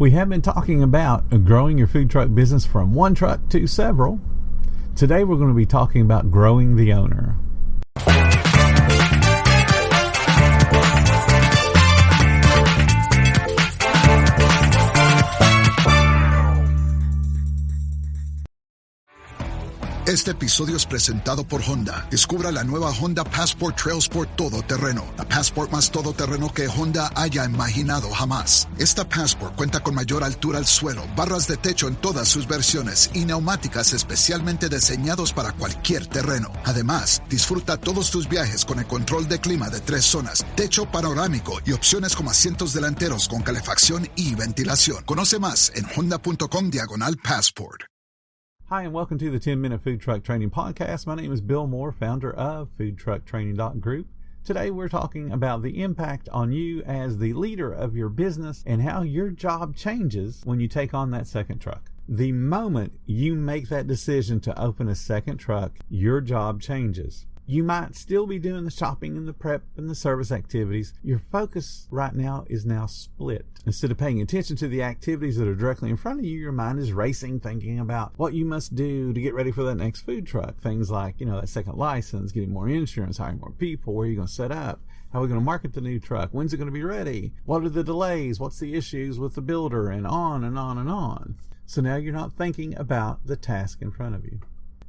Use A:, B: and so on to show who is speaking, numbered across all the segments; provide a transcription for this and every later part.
A: We have been talking about growing your food truck business from one truck to several. Today we're going to be talking about growing the owner.
B: Este episodio es presentado por Honda. Descubra la nueva Honda Passport Trailsport todoterreno. La Passport más todoterreno que Honda haya imaginado jamás. Esta Passport cuenta con mayor altura al suelo, barras de techo en todas sus versiones y neumáticas especialmente diseñados para cualquier terreno. Además, disfruta todos tus viajes con el control de clima de 3 zonas, techo panorámico y opciones como asientos delanteros con calefacción y ventilación. Conoce más en honda.com/Passport.
A: Hi, and welcome to the 10-Minute Food Truck Training Podcast. My name is Bill Moore, founder of foodtrucktraining.group. Today we're talking about the impact on you as the leader of your business and how your job changes when you take on that second truck. The moment you make that decision to open a second truck, your job changes. You might still be doing the shopping and the prep and the service activities. Your focus right now is now split. Instead of paying attention to the activities that are directly in front of you, your mind is racing, thinking about what you must do to get ready for that next food truck. Things like, that second license, getting more insurance, hiring more people, where are you going to set up? How are we going to market the new truck? When's it going to be ready? What are the delays? What's the issues with the builder? And on and on and on. So now you're not thinking about the task in front of you.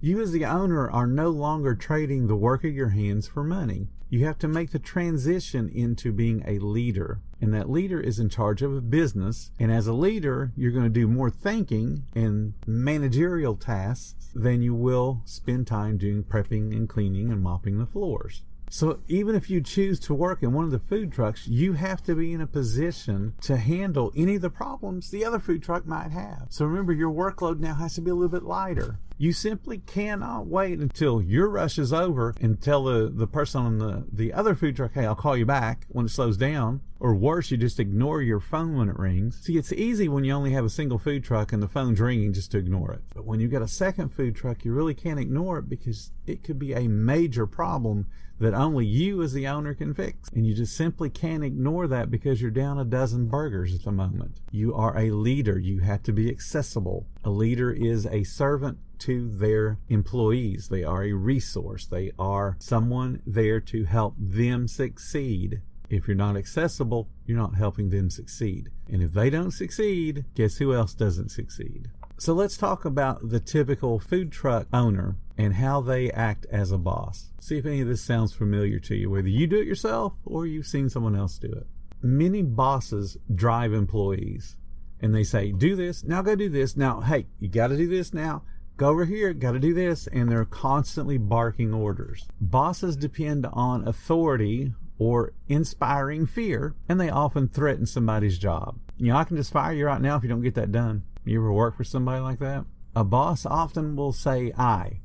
A: You as the owner are no longer trading the work of your hands for money. You have to make the transition into being a leader. And that leader is in charge of a business. And as a leader, you're going to do more thinking and managerial tasks than you will spend time doing prepping and cleaning and mopping the floors. So even if you choose to work in one of the food trucks, you have to be in a position to handle any of the problems the other food truck might have. So remember, your workload now has to be a little bit lighter. You simply cannot wait until your rush is over and tell the person on the other food truck, hey, I'll call you back when it slows down. Or worse, you just ignore your phone when it rings. See, it's easy when you only have a single food truck and the phone's ringing just to ignore it. But when you've got a second food truck, you really can't ignore it because it could be a major problem that only you as the owner can fix. And you just simply can't ignore that because you're down a dozen burgers at the moment. You are a leader. You have to be accessible. A leader is a servant to their employees. They are a resource. They are someone there to help them succeed. If you're not accessible, you're not helping them succeed. And if they don't succeed, guess who else doesn't succeed? So let's talk about the typical food truck owner and how they act as a boss. See if any of this sounds familiar to you, whether you do it yourself or you've seen someone else do it. Many bosses drive employees and they say, do this, now go do this. Now, hey, you got to do this now. Go over here, got to do this. And they're constantly barking orders. Bosses depend on authority or inspiring fear, and they often threaten somebody's job. I can just fire you right now if you don't get that done. You ever work for somebody like that? A boss often will say I,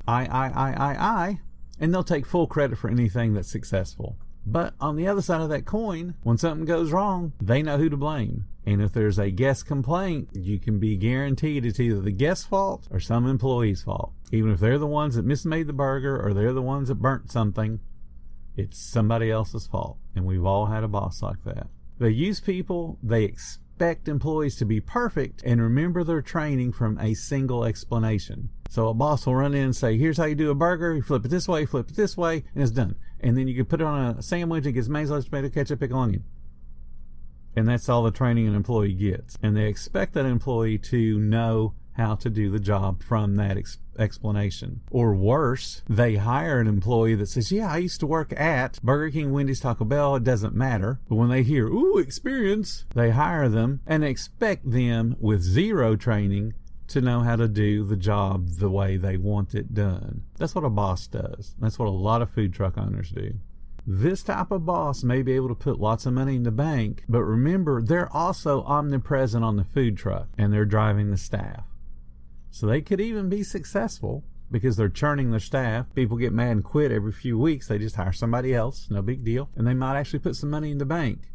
A: and they'll take full credit for anything that's successful. But on the other side of that coin, when something goes wrong, they know who to blame. And if there's a guest complaint, you can be guaranteed it's either the guest's fault or some employee's fault. Even if they're the ones that mismade the burger or they're the ones that burnt something, it's somebody else's fault. And we've all had a boss like that. They use people, they expect employees to be perfect, and remember their training from a single explanation. So a boss will run in and say, here's how you do a burger. You flip it this way, and it's done. And then you can put it on a sandwich. It gets mayonnaise, tomato, ketchup, pickle, onion. And that's all the training an employee gets. And they expect that employee to know how to do the job from that explanation. Or worse, they hire an employee that says, yeah, I used to work at Burger King, Wendy's, Taco Bell. It doesn't matter. But when they hear, ooh, experience, they hire them and expect them with zero training to know how to do the job the way they want it done. That's what a boss does. That's what a lot of food truck owners do. This type of boss may be able to put lots of money in the bank, but remember, they're also omnipresent on the food truck and they're driving the staff. So they could even be successful because they're churning their staff. People get mad and quit every few weeks. They just hire somebody else. No big deal. And they might actually put some money in the bank.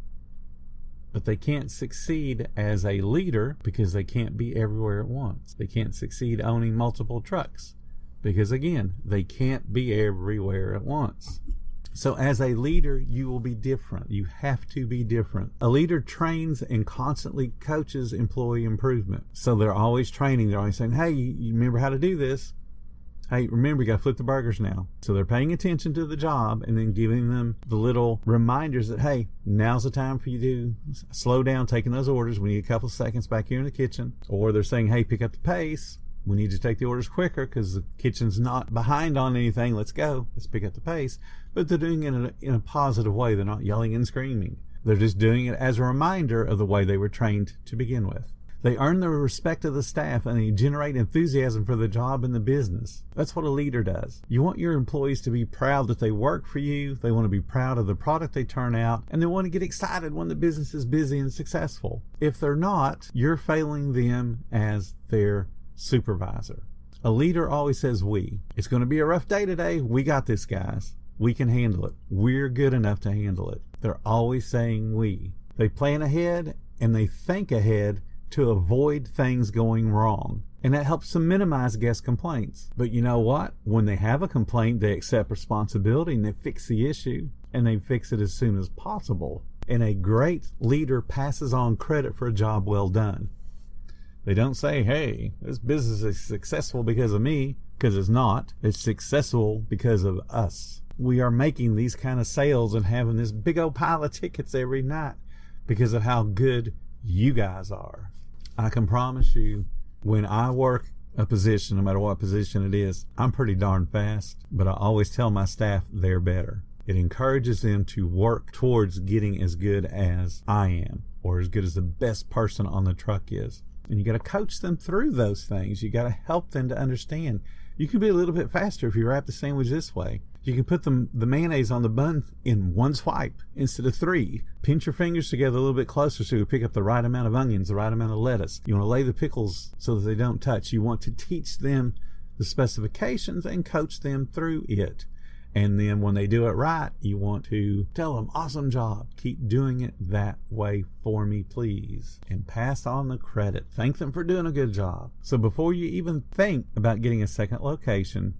A: But they can't succeed as a leader because they can't be everywhere at once. They can't succeed owning multiple trucks because, again, they can't be everywhere at once. So as a leader, you will be different. You have to be different. A leader trains and constantly coaches employee improvement. So they're always training. They're always saying, hey, you remember how to do this? Hey, remember, you got to flip the burgers now. So they're paying attention to the job and then giving them the little reminders that, hey, now's the time for you to slow down taking those orders. We need a couple of seconds back here in the kitchen. Or they're saying, hey, pick up the pace. We need to take the orders quicker because the kitchen's not behind on anything. Let's go. Let's pick up the pace. But they're doing it in a positive way. They're not yelling and screaming. They're just doing it as a reminder of the way they were trained to begin with. They earn the respect of the staff and they generate enthusiasm for the job and the business. That's what a leader does. You want your employees to be proud that they work for you. They want to be proud of the product they turn out, and they want to get excited when the business is busy and successful. If they're not, you're failing them as their supervisor. A leader always says we. It's going to be a rough day today. We got this, guys. We can handle it. We're good enough to handle it. They're always saying we. They plan ahead and they think ahead to avoid things going wrong. And that helps them minimize guest complaints. But you know what? When they have a complaint, they accept responsibility and they fix the issue, and they fix it as soon as possible. And a great leader passes on credit for a job well done. They don't say, hey, this business is successful because of me, because it's not. It's successful because of us. We are making these kind of sales and having this big old pile of tickets every night because of how good you guys are. I can promise you, when I work a position, no matter what position it is, I'm pretty darn fast, but I always tell my staff they're better. It encourages them to work towards getting as good as I am, or as good as the best person on the truck is. And you got to coach them through those things. You got to help them to understand. You can be a little bit faster if you wrap the sandwich this way. You can put the mayonnaise on the bun in one swipe instead of 3. Pinch your fingers together a little bit closer so you pick up the right amount of onions, the right amount of lettuce. You want to lay the pickles so that they don't touch. You want to teach them the specifications and coach them through it. And then when they do it right, you want to tell them, awesome job. Keep doing it that way for me, please. And pass on the credit. Thank them for doing a good job. So before you even think about getting a second location,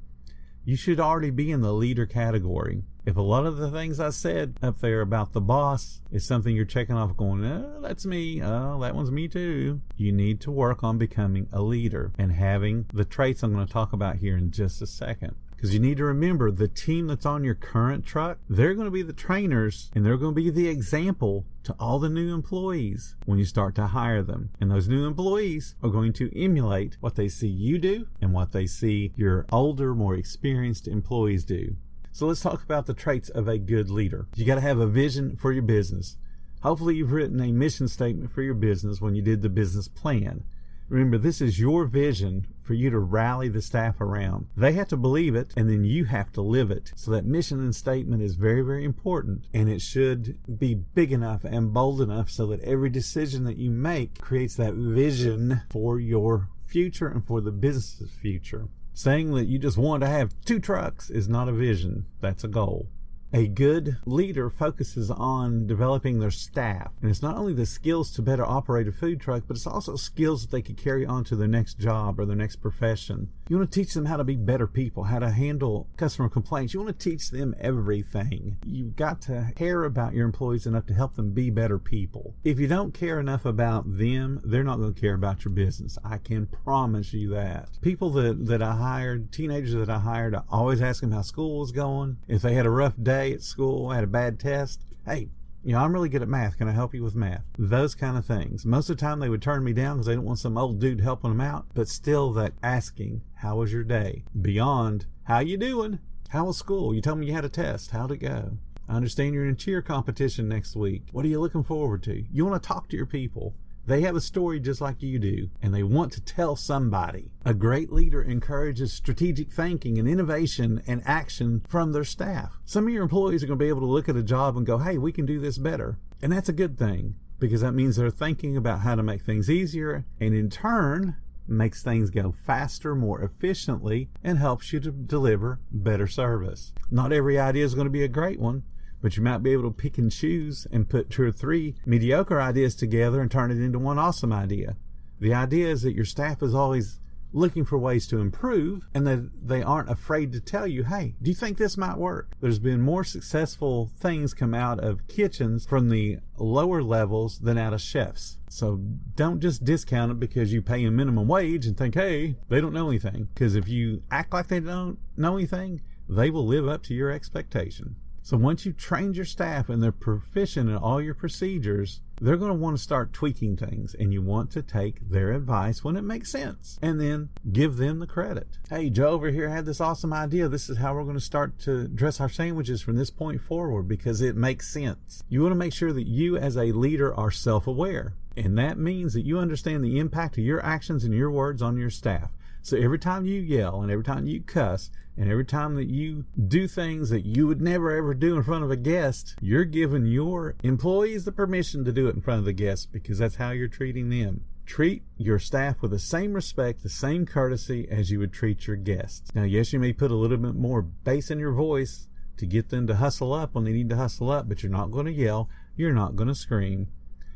A: you should already be in the leader category. If a lot of the things I said up there about the boss is something you're checking off going, oh, that's me. Oh, that one's me too. You need to work on becoming a leader and having the traits I'm going to talk about here in just a second. Because you need to remember, the team that's on your current truck, they're going to be the trainers and they're going to be the example to all the new employees when you start to hire them. And those new employees are going to emulate what they see you do and what they see your older, more experienced employees do. So let's talk about the traits of a good leader. You got to have a vision for your business. Hopefully you've written a mission statement for your business when you did the business plan. Remember, this is your vision for you to rally the staff around. They have to believe it, and then you have to live it. So that mission and statement is very, very important, and it should be big enough and bold enough so that every decision that you make creates that vision for your future and for the business's future. Saying that you just want to have 2 trucks is not a vision. That's a goal. A good leader focuses on developing their staff. And it's not only the skills to better operate a food truck, but it's also skills that they could carry on to their next job or their next profession. You want to teach them how to be better people, how to handle customer complaints. You want to teach them everything. You've got to care about your employees enough to help them be better people. If you don't care enough about them, they're not going to care about your business. I can promise you that. People that I hired, teenagers that I hired, I always ask them how school was going. If they had a rough day at school, had a bad test, hey, I'm really good at math. Can I help you with math? Those kind of things. Most of the time they would turn me down because they don't want some old dude helping them out. But still, that asking, how was your day? Beyond, how you doing? How was school? You told me you had a test. How'd it go? I understand you're in a cheer competition next week. What are you looking forward to? You want to talk to your people. They have a story just like you do, and they want to tell somebody. A great leader encourages strategic thinking and innovation and action from their staff. Some of your employees are going to be able to look at a job and go, hey, we can do this better. And that's a good thing, because that means they're thinking about how to make things easier, and in turn, makes things go faster, more efficiently, and helps you to deliver better service. Not every idea is going to be a great one, but you might be able to pick and choose and put 2 or 3 mediocre ideas together and turn it into one awesome idea. The idea is that your staff is always looking for ways to improve, and that they aren't afraid to tell you, hey, do you think this might work? There's been more successful things come out of kitchens from the lower levels than out of chefs. So don't just discount it because you pay a minimum wage and think, hey, they don't know anything. Because if you act like they don't know anything, they will live up to your expectation. So once you've trained your staff and they're proficient in all your procedures, they're going to want to start tweaking things, and you want to take their advice when it makes sense and then give them the credit. Hey, Joe over here had this awesome idea. This is how we're going to start to dress our sandwiches from this point forward because it makes sense. You want to make sure that you as a leader are self-aware, and that means that you understand the impact of your actions and your words on your staff. So every time you yell and every time you cuss and every time that you do things that you would never ever do in front of a guest, you're giving your employees the permission to do it in front of the guests because that's how you're treating them. Treat your staff with the same respect, the same courtesy as you would treat your guests. Now, yes, you may put a little bit more bass in your voice to get them to hustle up when they need to hustle up, but you're not going to yell. You're not going to scream.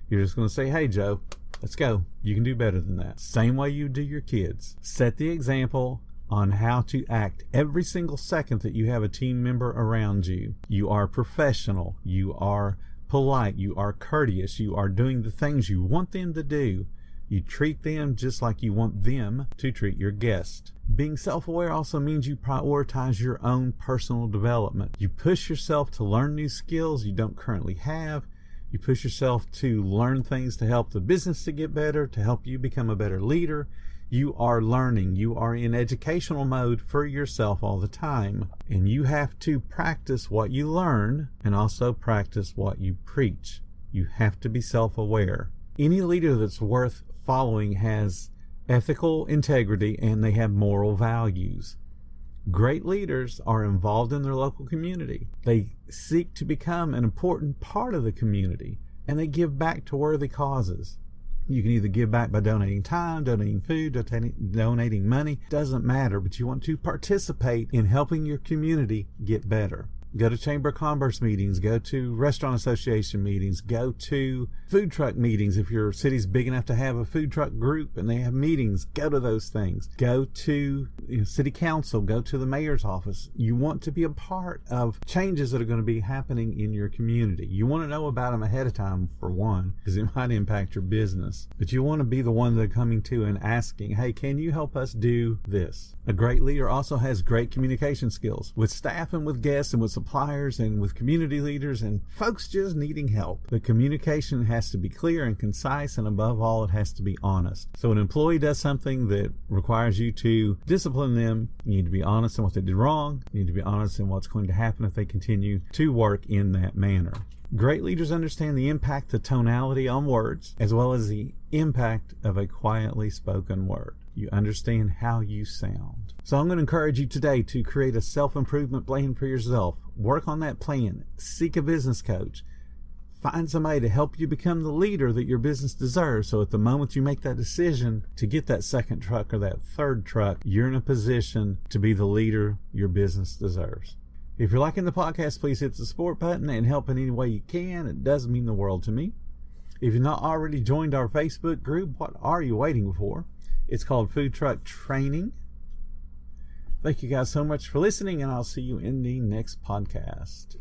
A: You're just going to say, hey, Joe, let's go. You can do better than that. Same way you do your kids. Set the example on how to act every single second that you have a team member around you. You are professional. You are polite. You are courteous. You are doing the things you want them to do. You treat them just like you want them to treat your guest. Being self-aware also means you prioritize your own personal development. You push yourself to learn new skills you don't currently have. You push yourself to learn things to help the business to get better, to help you become a better leader. You are learning. You are in educational mode for yourself all the time. And you have to practice what you learn and also practice what you preach. You have to be self-aware. Any leader that's worth following has ethical integrity and they have moral values. Great leaders are involved in their local community. They seek to become an important part of the community, and they give back to worthy causes. You can either give back by donating time, donating food, donating money. Doesn't matter, but you want to participate in helping your community get better. Go to Chamber of Commerce meetings, go to Restaurant Association meetings, go to food truck meetings. If your city's big enough to have a food truck group and they have meetings, go to those things. Go to city council, go to the mayor's office. You want to be a part of changes that are going to be happening in your community. You want to know about them ahead of time, for one, because it might impact your business. But you want to be the one they're coming to and asking, hey, can you help us do this? A great leader also has great communication skills with staff and with guests and with suppliers and with community leaders and folks just needing help. The communication has to be clear and concise, and above all, it has to be honest. So an employee does something that requires you to discipline them. You need to be honest in what they did wrong. You need to be honest in what's going to happen if they continue to work in that manner. Great leaders understand the impact of tonality on words, as well as the impact of a quietly spoken word. You understand how you sound. So I'm going to encourage you today to create a self-improvement plan for yourself. Work on that plan. Seek a business coach. Find somebody to help you become the leader that your business deserves. So at the moment you make that decision to get that second truck or that third truck, you're in a position to be the leader your business deserves. If you're liking the podcast, please hit the support button and help in any way you can. It does mean the world to me. If you've not already joined our Facebook group, what are you waiting for? It's called Food Truck Training. Thank you guys so much for listening, and I'll see you in the next podcast.